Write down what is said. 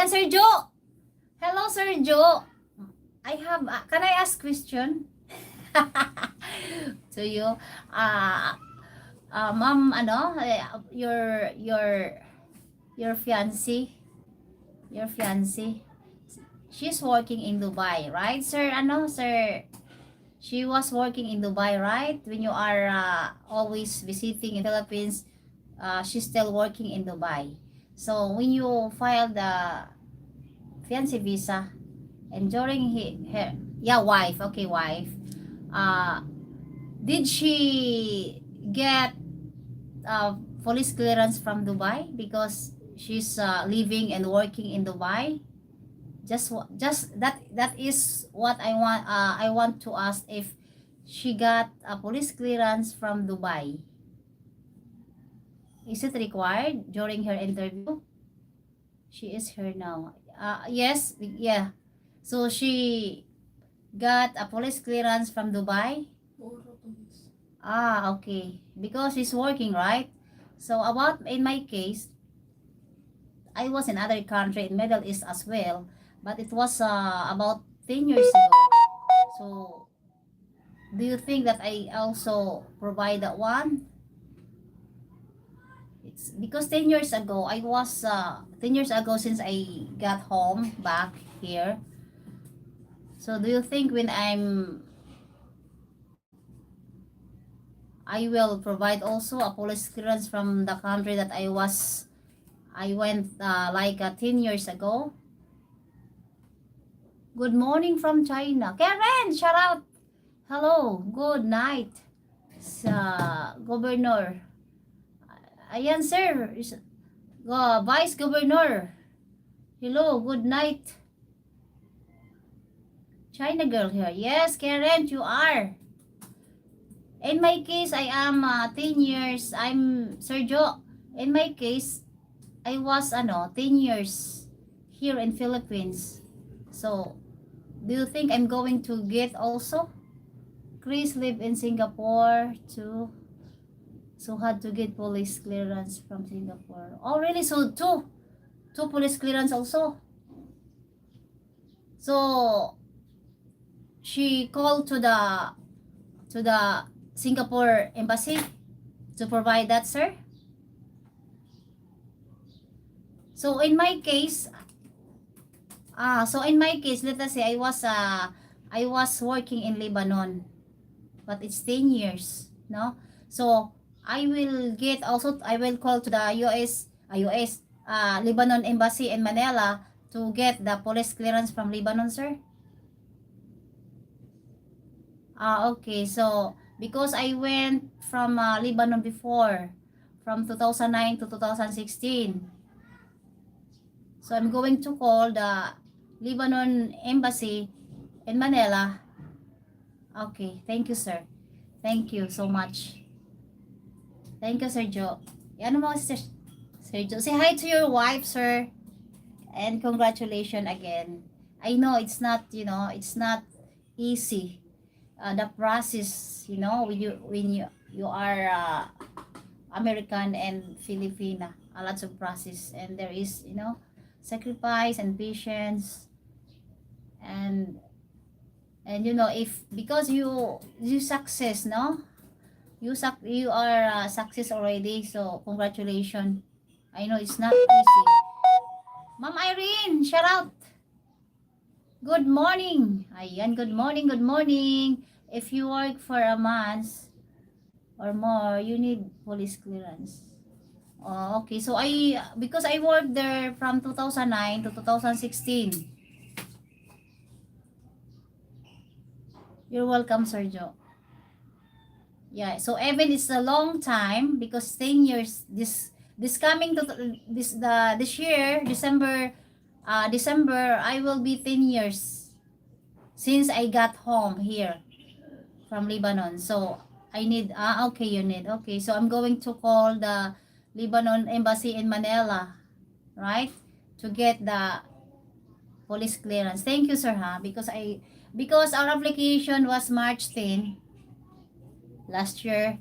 Ayan, Sir Joe. Hello, Sir Joe. I have, can I ask question? To you? Ma'am, ano, your fiancé, she's working in Dubai, right, sir? Ano, sir? She was working in Dubai, right? When you are always visiting in Philippines, she's still working in Dubai. So when you file the fiancé visa, and during her, yeah, wife, okay, wife, uh, did she get police clearance from Dubai because she's living and working in Dubai? Just that is what I want to ask, if she got a police clearance from Dubai. Is it required during her interview? She is here now. Yes, yeah. So she got a police clearance from Dubai? Okay. Because she's working, right? So about in my case, I was in other country in Middle East as well, but it was about 10 years ago. So do you think that I also provide that one? It's because 10 years ago I was 10 years ago since I got home back here. So do you think when I will provide also a police clearance from the country that I went like 10 years ago? Good morning from China. Karen, shout out. Hello, good night sa Governor. Ayan, sir. Vice Governor. Hello, good night. China girl here. Yes, Karen, you are. In my case, I am 10 years. I'm Sergio. In my case, I was 10 years here in Philippines. So, do you think I'm going to get also? Chris live in Singapore too. So had to get police clearance from Singapore. Oh really? So two police clearance also. So she called to the Singapore embassy to provide that, sir. So in my case, let us say I was working in Lebanon, but it's 10 years, no? So I will call to the Lebanon embassy in Manila to get the police clearance from Lebanon, sir. Okay, so because I went from Lebanon before, from 2009 to 2016. So I'm going to call the Lebanon embassy in Manila. Okay, thank you, sir. Thank you so much. Thank you, Sir Joe. Ano mo, Sir Joe? Say hi to your wife, sir. And congratulations again. I know it's not, it's not easy. The process, when you are American and Filipina, a lot of process, and there is, sacrifice and patience, and if because you success, no, you are success already, so congratulations. I know it's not easy. Ma'am Irene, shout out. Good morning. Ayan, good morning. If you work for a month or more, you need police clearance. Oh, okay. So because I worked there from 2009 to 2016. You're welcome, Sir Joe. Yeah, so even it's a long time because 10 years this coming to this year, December I will be 10 years since I got home here from Lebanon. So I need okay, you need. Okay, so I'm going to call the Lebanon embassy in Manila, right? To get the police clearance. Thank you, sir, because our application was March 10 last year.